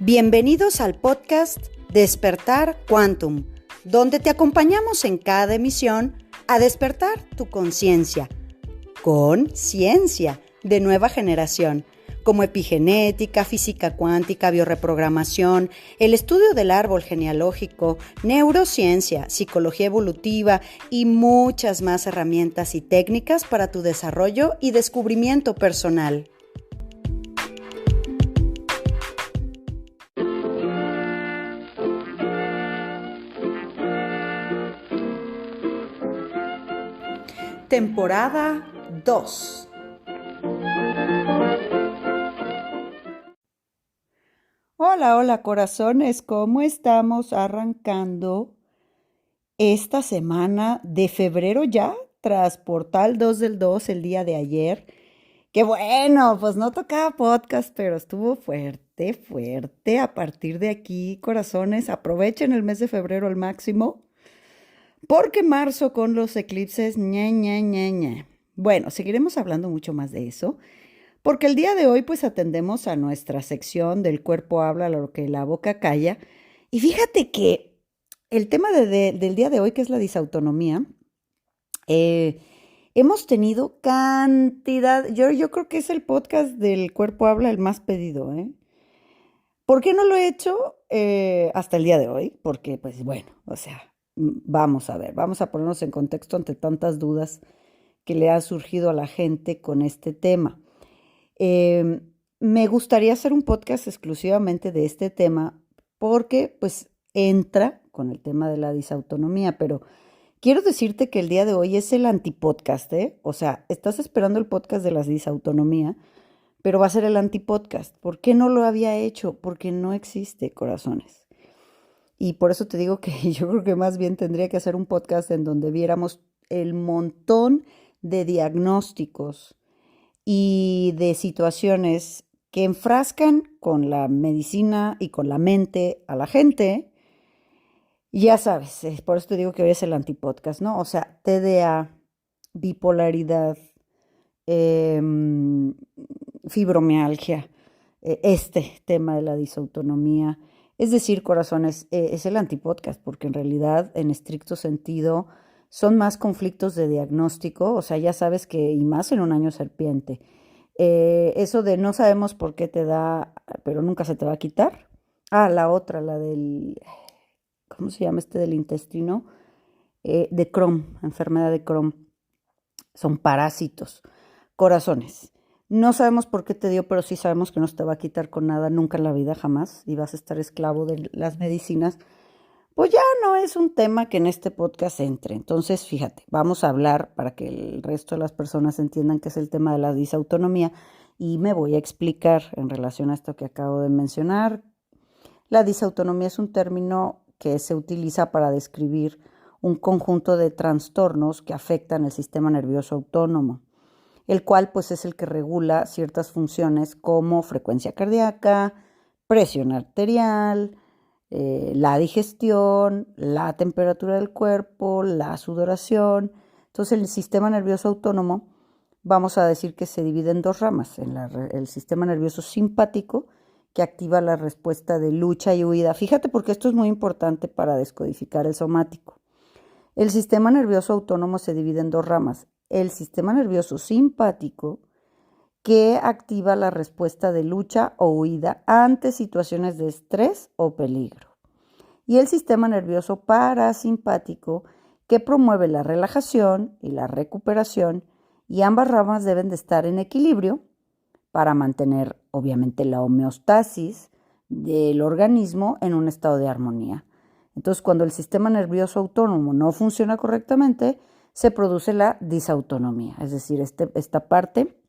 Bienvenidos al podcast Despertar Quantum, donde te acompañamos en cada emisión a despertar tu conciencia con ciencia de nueva generación, como epigenética, física cuántica, bioreprogramación, el estudio del árbol genealógico, neurociencia, psicología evolutiva y muchas más herramientas y técnicas para tu desarrollo y descubrimiento personal. Temporada 2. Hola corazones, ¿cómo estamos arrancando esta semana de febrero ya? Tras Portal 2 del 2 el día de ayer. ¡Qué bueno! Pues no tocaba podcast, pero estuvo fuerte. A partir de aquí, corazones, aprovechen el mes de febrero al máximo. Porque marzo con los eclipses, ña. Bueno, seguiremos hablando mucho más de eso, porque el día de hoy pues atendemos a nuestra sección del cuerpo habla lo que la boca calla. Y fíjate que el tema del día de hoy, que es la disautonomía, hemos tenido cantidad, yo creo que es el podcast del cuerpo habla el más pedido, ¿eh? ¿Por qué no lo he hecho hasta el día de hoy? Porque pues bueno, o sea... Vamos a ver, vamos a ponernos en contexto ante tantas dudas que le han surgido a la gente con este tema. Me gustaría hacer un podcast exclusivamente de este tema porque pues entra con el tema de la disautonomía, pero quiero decirte que el día de hoy es el antipodcast, ¿eh? O sea, estás esperando el podcast de la disautonomía, pero va a ser el antipodcast. ¿Por qué no lo había hecho? Porque no existe, corazones. Y por eso te digo que yo creo que más bien tendría que hacer un podcast en donde viéramos el montón de diagnósticos y de situaciones que enfrascan con la medicina y con la mente a la gente. Ya sabes, por eso te digo que hoy es el antipodcast, ¿no? O sea, TDA, bipolaridad, fibromialgia, este tema de la disautonomía. Es decir, corazones, es el antipodcast, porque en realidad, en estricto sentido, son más conflictos de diagnóstico, o sea, ya sabes que, y más en un año serpiente, eso de no sabemos por qué te da, pero nunca se te va a quitar. Ah, la otra, la del, ¿cómo se llama este del intestino? De Crohn, enfermedad de Crohn. Son parásitos. Corazones. No sabemos por qué te dio, pero sí sabemos que no se te va a quitar con nada nunca en la vida, jamás, y vas a estar esclavo de las medicinas. Pues ya no es un tema que en este podcast entre. Entonces, fíjate, vamos a hablar para que el resto de las personas entiendan qué es el tema de la disautonomía y me voy a explicar en relación a esto que acabo de mencionar. La disautonomía es un término que se utiliza para describir un conjunto de trastornos que afectan el sistema nervioso autónomo, el cual pues es el que regula ciertas funciones como frecuencia cardíaca, presión arterial, la digestión, la temperatura del cuerpo, la sudoración. Entonces el sistema nervioso autónomo, vamos a decir que se divide en dos ramas, el sistema nervioso simpático, que activa la respuesta de lucha y huida. Fíjate porque esto es muy importante para descodificar el somático. El sistema nervioso autónomo se divide en dos ramas. El sistema nervioso simpático, que activa la respuesta de lucha o huida ante situaciones de estrés o peligro. Y el sistema nervioso parasimpático, que promueve la relajación y la recuperación, y ambas ramas deben de estar en equilibrio para mantener, obviamente, la homeostasis del organismo en un estado de armonía. Entonces, cuando el sistema nervioso autónomo no funciona correctamente, se produce la disautonomía, es decir, esta parte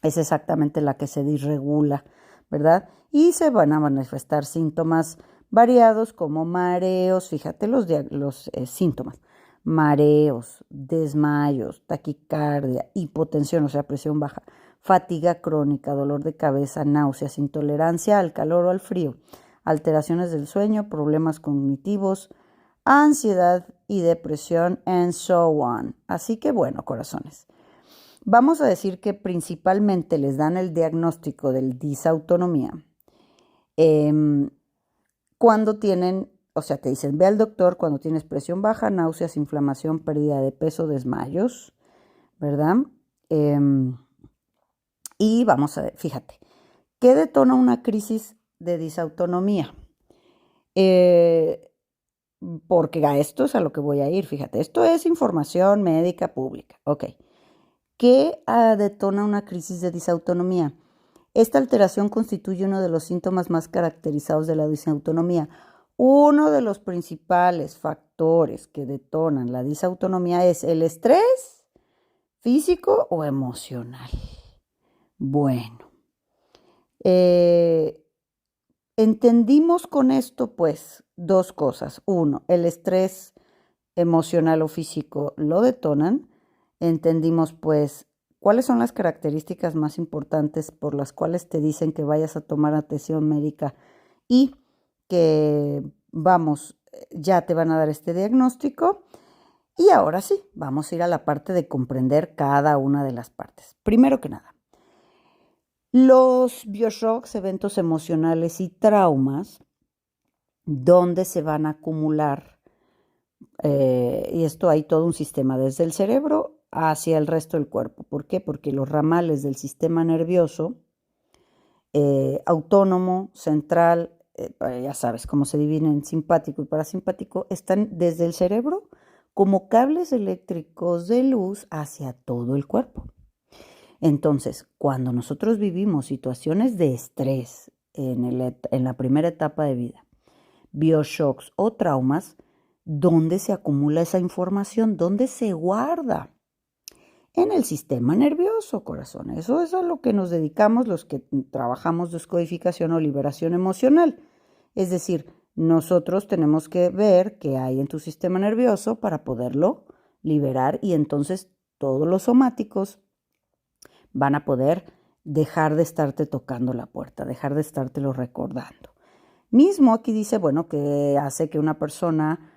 es exactamente la que se disregula, ¿verdad? Y se van a manifestar síntomas variados como mareos, fíjate los síntomas, mareos, desmayos, taquicardia, hipotensión, o sea, presión baja, fatiga crónica, dolor de cabeza, náuseas, intolerancia al calor o al frío, alteraciones del sueño, problemas cognitivos, ansiedad y depresión, and so on. Así que bueno, corazones, vamos a decir que principalmente les dan el diagnóstico del disautonomía Em, cuando tienen, o sea, te dicen, ve al doctor cuando tienes presión baja, náuseas, inflamación, pérdida de peso, desmayos, ¿verdad? Em, y vamos a ver, fíjate, ¿qué detona una crisis de disautonomía? Eh, porque a esto es a lo que voy a ir, fíjate, esto es información médica pública, ok. ¿Qué detona una crisis de disautonomía? Esta alteración constituye uno de los síntomas más caracterizados de la disautonomía. Uno de los principales factores que detonan la disautonomía es el estrés físico o emocional. Bueno, eh, entendimos con esto pues dos cosas. Uno, el estrés emocional o físico lo detonan. Entendimos pues cuáles son las características más importantes por las cuales te dicen que vayas a tomar atención médica y que vamos, ya te van a dar este diagnóstico. Y ahora sí, vamos a ir a la parte de comprender cada una de las partes. Primero que nada, los bioshocks, eventos emocionales y traumas, donde se van a acumular, y esto hay todo un sistema desde el cerebro hacia el resto del cuerpo. ¿Por qué? Porque los ramales del sistema nervioso, autónomo, central, ya sabes cómo se dividen en simpático y parasimpático, están desde el cerebro como cables eléctricos de luz hacia todo el cuerpo. Entonces, cuando nosotros vivimos situaciones de estrés en la primera etapa de vida, bioshocks o traumas, ¿dónde se acumula esa información? ¿Dónde se guarda? En el sistema nervioso, corazón. Eso es a lo que nos dedicamos los que trabajamos descodificación o liberación emocional. Es decir, nosotros tenemos que ver qué hay en tu sistema nervioso para poderlo liberar y entonces todos los somáticos van a poder dejar de estarte tocando la puerta, dejar de estártelo recordando. Mismo aquí dice, bueno, que hace que una persona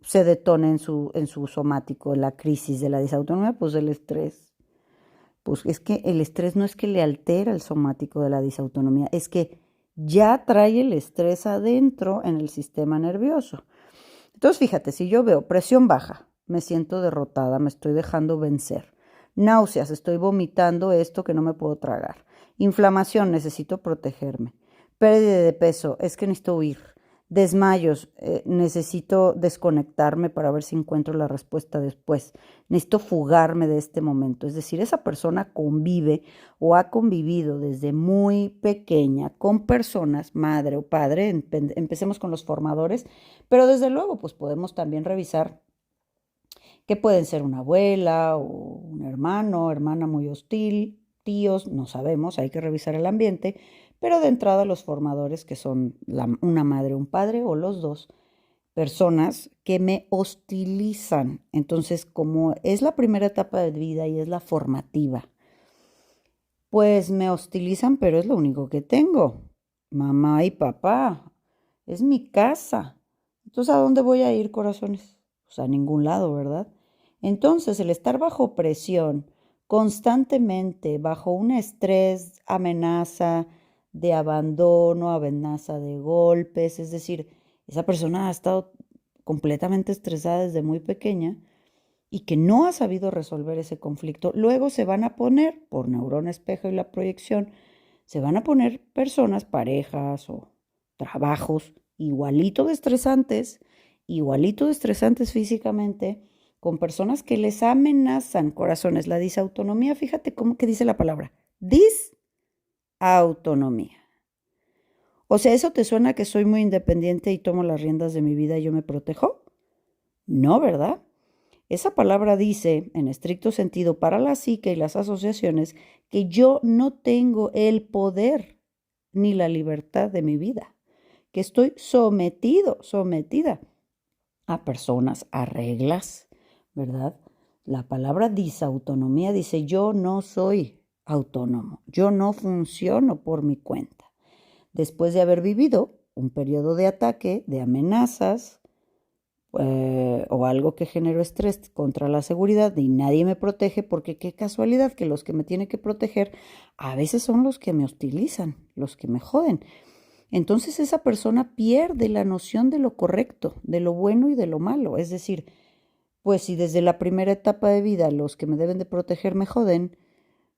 se detone en su somático la crisis de la disautonomía, pues el estrés. Pues es que el estrés no es que le altera el somático de la disautonomía, es que ya trae el estrés adentro en el sistema nervioso. Entonces, fíjate, si yo veo presión baja, me siento derrotada, me estoy dejando vencer. Náuseas, estoy vomitando esto que no me puedo tragar. Inflamación, necesito protegerme. Pérdida de peso, es que necesito huir. Desmayos, necesito desconectarme para ver si encuentro la respuesta después. Necesito fugarme de este momento. Es decir, esa persona convive o ha convivido desde muy pequeña con personas, madre o padre, empecemos con los formadores, pero desde luego pues podemos también revisar que pueden ser una abuela o un hermano, hermana muy hostil, tíos, no sabemos, hay que revisar el ambiente, pero de entrada los formadores que son una madre, un padre o los dos, personas que me hostilizan. Entonces, como es la primera etapa de vida y es la formativa, pues me hostilizan, pero es lo único que tengo. Mamá y papá, es mi casa. Entonces, ¿a dónde voy a ir, corazones? Pues a ningún lado, ¿verdad? Entonces, el estar bajo presión constantemente, bajo un estrés, amenaza de abandono, amenaza de golpes, es decir, esa persona ha estado completamente estresada desde muy pequeña y que no ha sabido resolver ese conflicto, luego se van a poner, por neurona espejo y la proyección, se van a poner personas, parejas o trabajos igualito de estresantes físicamente, con personas que les amenazan, corazones. La disautonomía, fíjate cómo que dice la palabra, disautonomía. O sea, ¿eso te suena que soy muy independiente y tomo las riendas de mi vida y yo me protejo? No, ¿verdad? Esa palabra dice, en estricto sentido, para la psique y las asociaciones, que yo no tengo el poder ni la libertad de mi vida, que estoy sometida a personas, a reglas, ¿verdad? La palabra disautonomía dice, yo no soy autónomo, yo no funciono por mi cuenta. Después de haber vivido un periodo de ataque, de amenazas, o algo que generó estrés contra la seguridad y nadie me protege, porque qué casualidad que los que me tienen que proteger a veces son los que me hostilizan, los que me joden. Entonces esa persona pierde la noción de lo correcto, de lo bueno y de lo malo. Es decir, pues si desde la primera etapa de vida los que me deben de proteger me joden,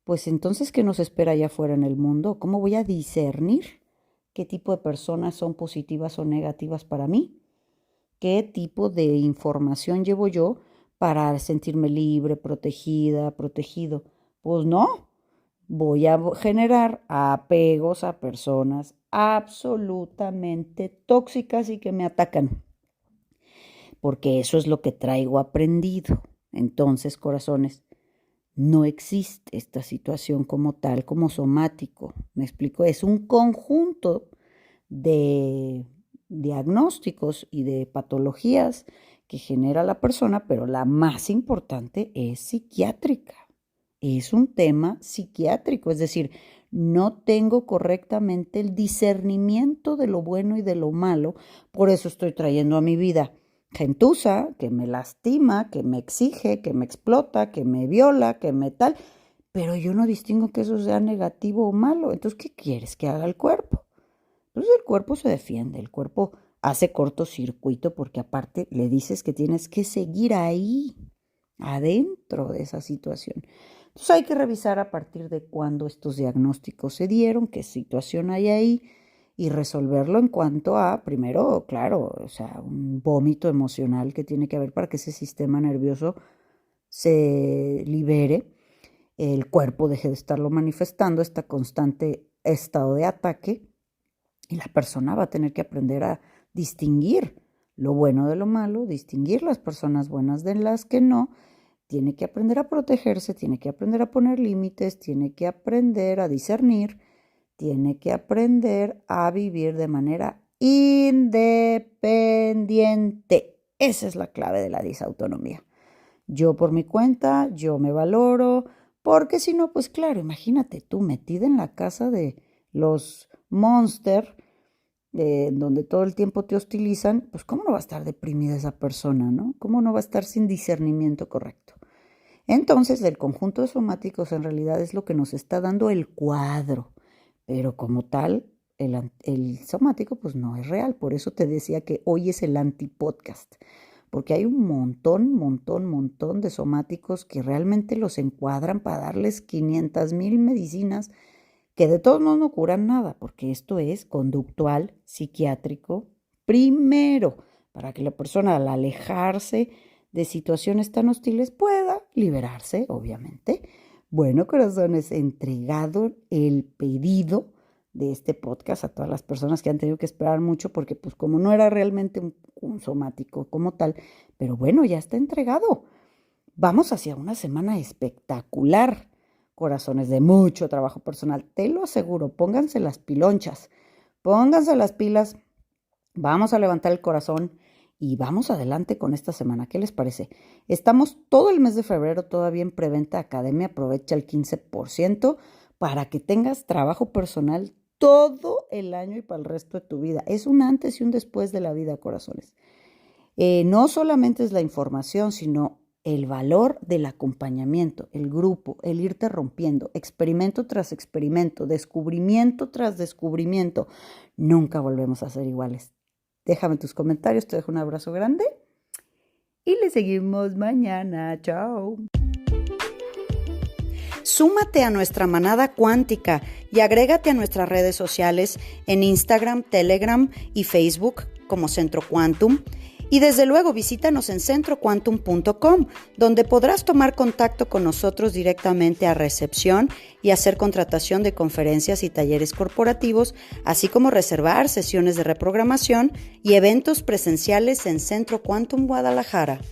pues entonces ¿qué nos espera allá afuera en el mundo? ¿Cómo voy a discernir qué tipo de personas son positivas o negativas para mí? ¿Qué tipo de información llevo yo para sentirme libre, protegida, protegido? Pues no, voy a generar apegos a personas absolutamente tóxicas y que me atacan, porque eso es lo que traigo aprendido. Entonces, corazones, no existe esta situación como tal, como somático. Me explico, es un conjunto de diagnósticos y de patologías que genera la persona, pero la más importante es psiquiátrica. Es un tema psiquiátrico, es decir, no tengo correctamente el discernimiento de lo bueno y de lo malo, por eso estoy trayendo a mi vida gentuza, que me lastima, que me exige, que me explota, que me viola, que me tal, pero yo no distingo que eso sea negativo o malo. Entonces, ¿qué quieres que haga el cuerpo? Entonces el cuerpo se defiende, el cuerpo hace cortocircuito porque aparte le dices que tienes que seguir ahí, adentro de esa situación. Entonces hay que revisar a partir de cuándo estos diagnósticos se dieron, qué situación hay ahí y resolverlo en cuanto a, primero, claro, o sea, un vómito emocional que tiene que haber para que ese sistema nervioso se libere, el cuerpo deje de estarlo manifestando, este constante estado de ataque, y la persona va a tener que aprender a distinguir lo bueno de lo malo, distinguir las personas buenas de las que no. Tiene que aprender a protegerse, tiene que aprender a poner límites, tiene que aprender a discernir, tiene que aprender a vivir de manera independiente. Esa es la clave de la disautonomía. Yo por mi cuenta, yo me valoro, porque si no, pues claro, imagínate tú metida en la casa de los monster, donde todo el tiempo te hostilizan, pues cómo no va a estar deprimida esa persona, ¿no? ¿Cómo no va a estar sin discernimiento correcto? Entonces, el conjunto de somáticos en realidad es lo que nos está dando el cuadro, pero como tal, el somático pues no es real. Por eso te decía que hoy es el antipodcast, porque hay un montón de somáticos que realmente los encuadran para darles 500,000 medicinas que de todos modos no curan nada, porque esto es conductual, psiquiátrico, primero, para que la persona al alejarse de situaciones tan hostiles pueda liberarse, obviamente. Bueno, corazones, entregado el pedido de este podcast a todas las personas que han tenido que esperar mucho, porque pues como no era realmente un somático como tal, pero bueno, ya está entregado. Vamos hacia una semana espectacular, corazones, de mucho trabajo personal, te lo aseguro. Pónganse las pilonchas, pónganse las pilas, vamos a levantar el corazón y vamos adelante con esta semana. ¿Qué les parece? Estamos todo el mes de febrero todavía en preventa Academia, aprovecha el 15% para que tengas trabajo personal todo el año y para el resto de tu vida. Es un antes y un después de la vida, corazones. No solamente es la información, sino el valor del acompañamiento, el grupo, el irte rompiendo, experimento tras experimento, descubrimiento tras descubrimiento. Nunca volvemos a ser iguales. Déjame tus comentarios, te dejo un abrazo grande y le seguimos mañana. Chao. Súmate a nuestra manada cuántica y agrégate a nuestras redes sociales en Instagram, Telegram y Facebook como Centro Quantum. Y desde luego visítanos en centroquantum.com, donde podrás tomar contacto con nosotros directamente a recepción y hacer contratación de conferencias y talleres corporativos, así como reservar sesiones de reprogramación y eventos presenciales en Centro Quantum Guadalajara.